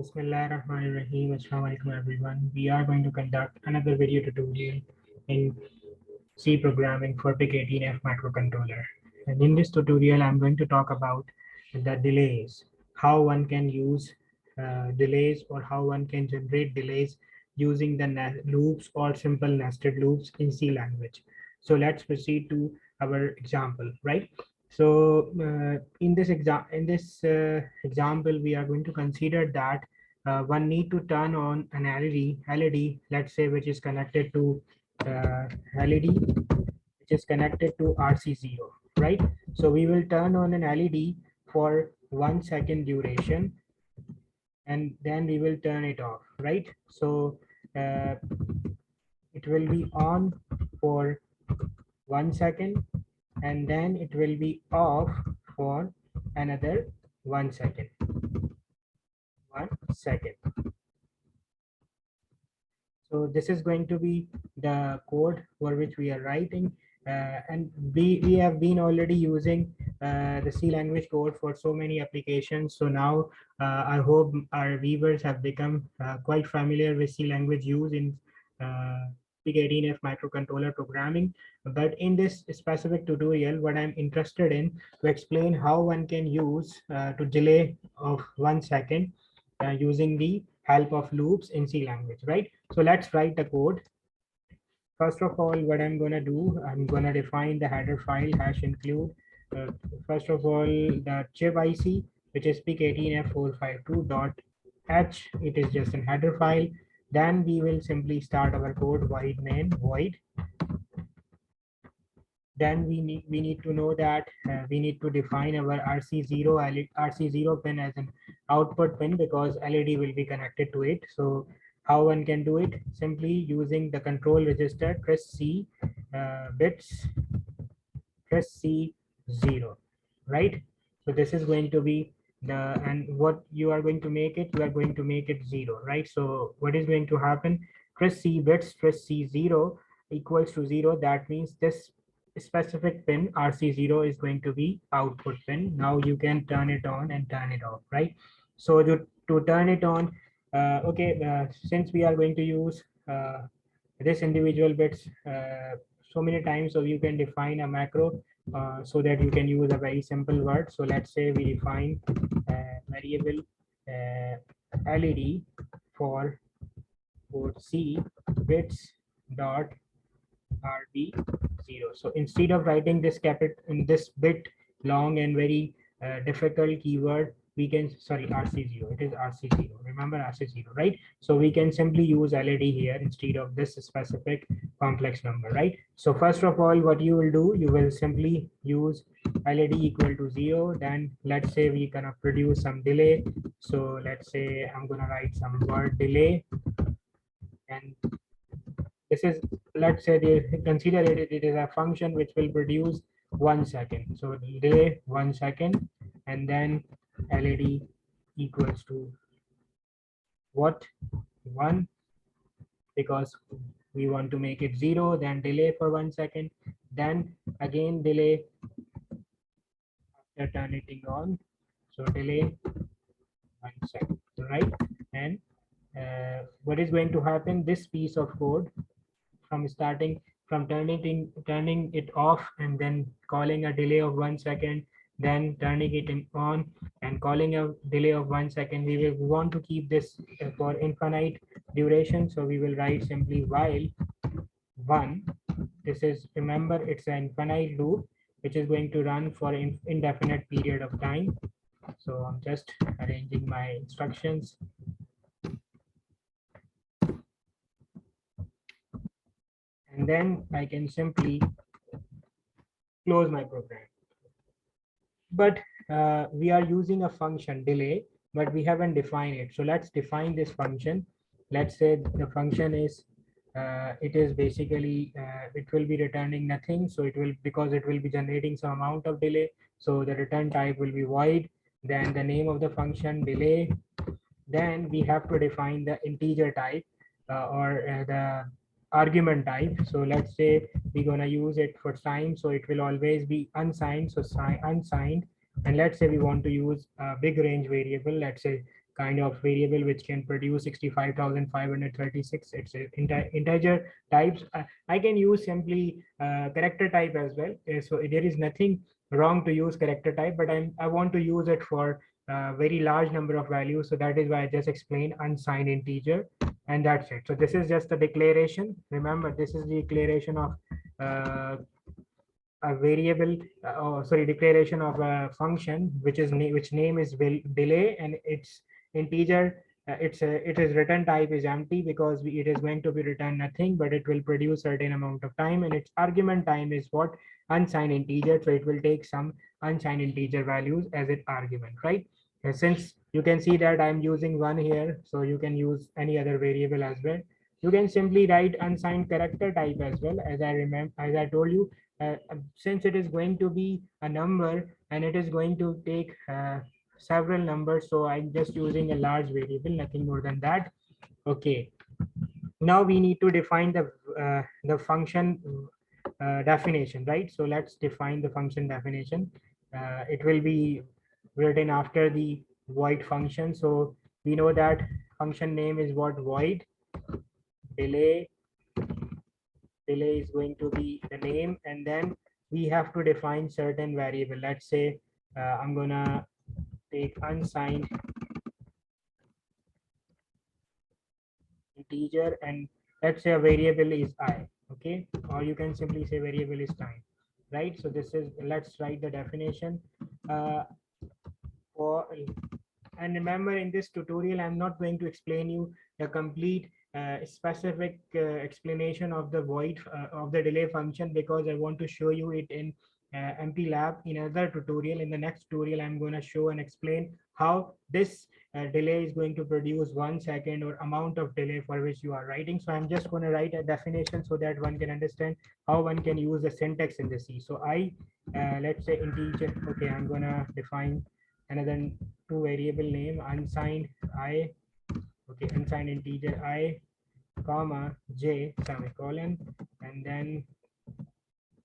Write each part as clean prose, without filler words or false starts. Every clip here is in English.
Bismillahirrahmanirrahim. Assalamu alaikum everyone. We are going to conduct another video tutorial in C programming for PIC18F microcontroller. And in this tutorial, I'm going to talk about the delays, how one can use delays or how one can generate delays using the loops or simple nested loops in C language. So let's proceed to our example, right? So in this example, we are going to consider that one need to turn on an LED, let's say, which is connected to LED, which is connected to RC0, right? So we will turn on an LED for 1 second duration, and then we will turn it off, right? So uh, it will be on for 1 second, and then it will be off for another 1 second. 1 second. So this is going to be the code for which we are writing, and we have been already using the C language code for so many applications. So now I hope our viewers have become quite familiar with C language use in PIC18F microcontroller programming. But in this specific tutorial, what I'm interested in to explain how one can use to delay of 1 second using the help of loops in C language, right? So let's write the code. First of all, what I'm going to do, I'm going to define the header file hash include. Uh, First of all, the chip IC, which is PIC18F452.h. It is just a header file. Then we will simply start our code void main void. Then we need to know that we need to define our RC0 pin as an output pin because LED will be connected to it. So how one can do it? Simply using the control register press C bits, press C0, right? So this is going to be the, and what you are going to make it, you are going to make it 0, right? So what is going to happen? Press C bits, press C0 equals to 0. That means this specific pin RC0 is going to be output pin. Now you can turn it on and turn it off, right? So to turn it on, since we are going to use this individual bits so many times, so you can define a macro so that you can use a very simple word. So let's say we define variable LED for port C bits dot RB0. So instead of writing this in this bit long and very difficult keyword, we can, sorry, RC0, it is RC0. Remember RC0, right? So we can simply use LED here instead of this specific complex number, right? So first of all, what you will do, you will simply use LED equal to 0. Then let's say we gonna produce some delay. So let's say I'm gonna write some word delay, and this is, let's say they consider it is a function which will produce 1 second. So delay 1 second, and then LED equals to what? 1, because we want to make it 0, then delay for 1 second, then again delay after turning on. So delay 1 second, right? And what is going to happen? This piece of code from starting from turning it off and then calling a delay of 1 second, then turning it on and calling a delay of 1 second. We want to keep this for infinite duration, so we will write simply while 1. This is, remember, it's an infinite loop which is going to run for indefinite period of time. So I'm just arranging my instructions. And then I can simply close my program. But we are using a function delay, but we haven't defined it. So let's define this function. Let's say the function is, it is basically, it will be returning nothing. So it will, because it will be generating some amount of delay. So the return type will be void. Then the name of the function delay. Then we have to define the integer type or the argument type. So let's say we're gonna use it for sign, so it will always be unsigned. So unsigned, and let's say we want to use a big range variable, let's say kind of variable which can produce 65,536. It's a integer types. I can use simply character type as well. So there is nothing wrong to use character type, but I want to use it for very large number of values. So that is why I just explained unsigned integer, and that's it. So this is just a declaration. Remember, this is the declaration of a variable, declaration of a function which is which name is delay, and its integer. It is return type is empty because it is going to be return nothing, but it will produce certain amount of time, and its argument time is what? Unsigned integer. So it will take some unsigned integer values as its argument, right? Since you can see that I'm using one here, so you can use any other variable as well. You can simply write unsigned character type as well, as I told you. Since it is going to be a number and it is going to take several numbers, so I'm just using a large variable, nothing more than that. Okay, now we need to define the function definition, right? So let's define the function definition. It will be written after the void function. So we know that function name is what? Void delay. Delay is going to be the name, and then we have to define certain variable. Let's say I'm gonna take unsigned integer, and let's say a variable is I. Okay, or you can simply say variable is time, right? So this is, let's write the definition for. And remember, in this tutorial I'm not going to explain you the complete specific explanation of the void of the delay function, because I want to show you it in MPLAB in another tutorial. In the next tutorial I'm going to show and explain how this delay is going to produce 1 second or amount of delay for which you are writing. So I'm just going to write a definition so that one can understand how one can use the syntax in the C. So I let's say integer. Okay, I'm going to define another two variable name unsigned I. Okay, unsigned integer I comma j semicolon, and then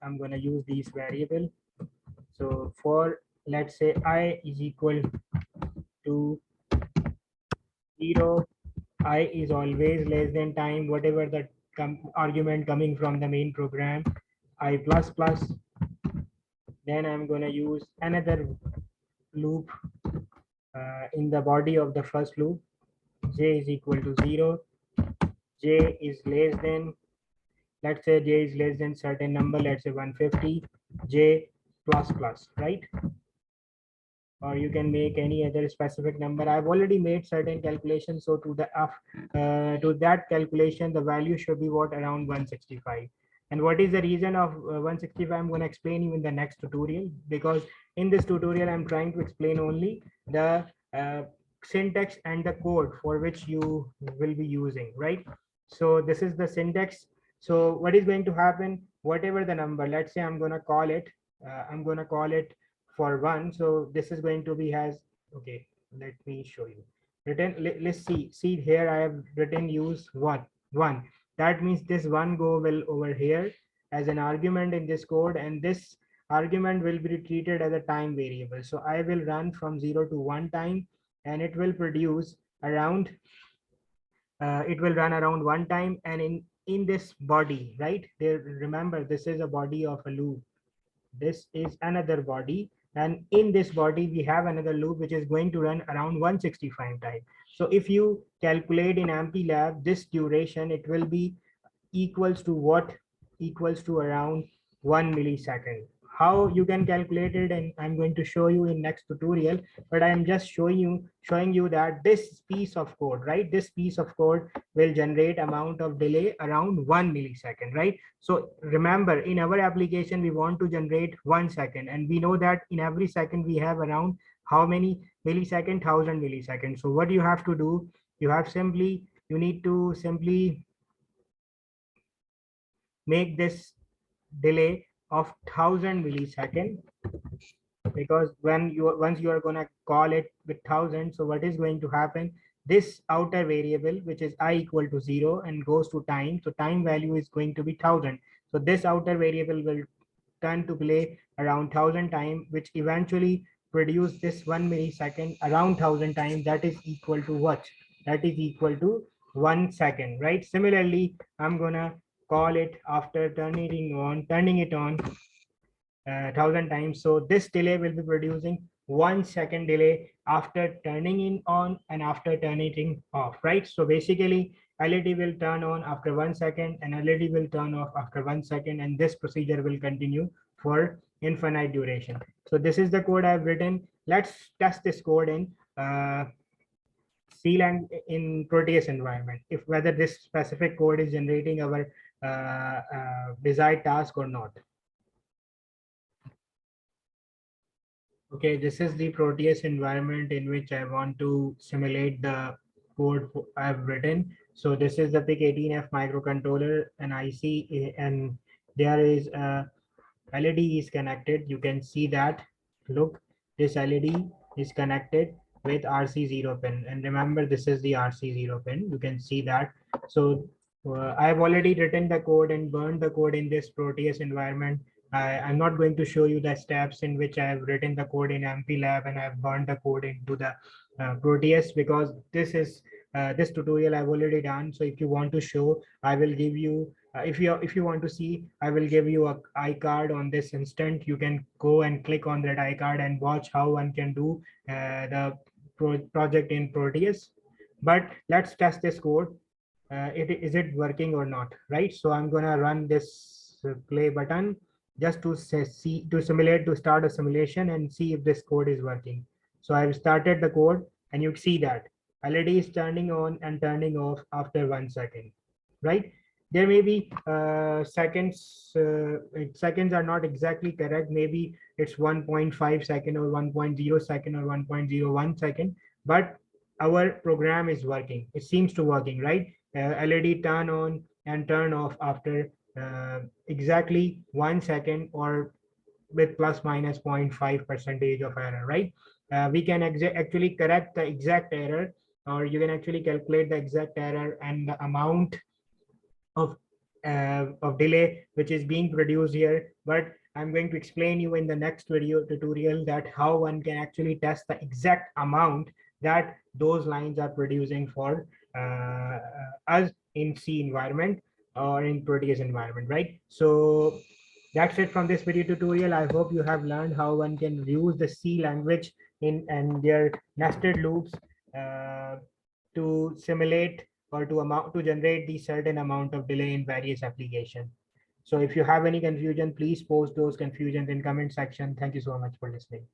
I'm going to use these variable. So for, let's say I is equal to 0, I is always less than time, whatever the argument coming from the main program, I plus plus. Then I'm going to use another loop in the body of the first loop. J is equal to 0. J is less than, let's say j is less than certain number, let's say 150. J plus plus, right? Or you can make any other specific number. I've already made certain calculations, so to that calculation the value should be what? Around 165. And what is the reason of 165? I'm going to explain you in the next tutorial, because in this tutorial I'm trying to explain only the syntax and the code for which you will be using, right? So this is the syntax. So what is going to happen? Whatever the number, let's say I'm going to call it for 1. So this is going to be has, okay, let me show you. Let's see here I have written use 1. That means this 1 will over here as an argument in this code, and this argument will be treated as a time variable. So I will run from 0 to 1 time, and it will produce around it will run around 1 time. And in this body, right there, remember this is a body of a loop, this is another body, and in this body we have another loop which is going to run around 165 times. So if you calculate in MPLAB this duration, it will be equals to what? Equals to around 1 millisecond. How you can calculate it, and I'm going to show you in next tutorial, but I am just showing you that this piece of code, right, this piece of code will generate amount of delay around 1 millisecond, right? So remember, in our application we want to generate 1 second, and we know that in every second we have around how many millisecond? 1000 milliseconds. So what you have to do, you need to simply make this delay of 1000 millisecond, because once you are going to call it with 1000, so what is going to happen? This outer variable, which is I equal to 0 and goes to time, so time value is going to be 1000. So this outer variable will turn to play around 1000 time, which eventually produce this 1 millisecond around 1000 times, that is equal to what? That is equal to 1 second, right? Similarly, I'm gonna call it after turning it on 1000 times. So this delay will be producing 1 second delay after turning it on and after turning it off, right? So basically LED will turn on after 1 second and LED will turn off after 1 second, and this procedure will continue for infinite duration. So this is the code I've written. Let's test this code in CLang in Proteus environment, if whether this specific code is generating our desired task or not. Okay, this is the Proteus environment in which I want to simulate the code I've written. So this is the PIC18F microcontroller and IC, and there is a LED is connected. You can see that. Look, this LED is connected with RC0 pin. And remember, this is the RC0 pin. You can see that. So I've already written the code and burned the code in this Proteus environment. I'm not going to show you the steps in which I have written the code in MPLAB and I've burned the code into the Proteus, because this tutorial I've already done. So if you want to show, I will give you, if you want to see, I will give you a iCard on this instant. You can go and click on that iCard and watch how one can do the project in Proteus. But let's test this code. Is it working or not, right? So I'm gonna run this play button just to start a simulation and see if this code is working. So I've started the code and you see that LED is turning on and turning off after 1 second, right? There may be seconds are not exactly correct. Maybe it's 1.5 second or 1.0 second or 1.01 second, but our program is working. It seems to working, right? LED turn on and turn off after exactly 1 second, or with plus minus 0.5% of error, right? We can actually correct the exact error, or you can actually calculate the exact error and the amount of delay which is being produced here. But I'm going to explain you in the next video tutorial that how one can actually test the exact amount that those lines are producing for us in C environment or in Proteus environment, right? So that's it from this video tutorial. I hope you have learned how one can use the C language in and their nested loops to simulate or to generate the certain amount of delay in various applications. So if you have any confusion, please post those confusions in comment section. Thank you so much for listening.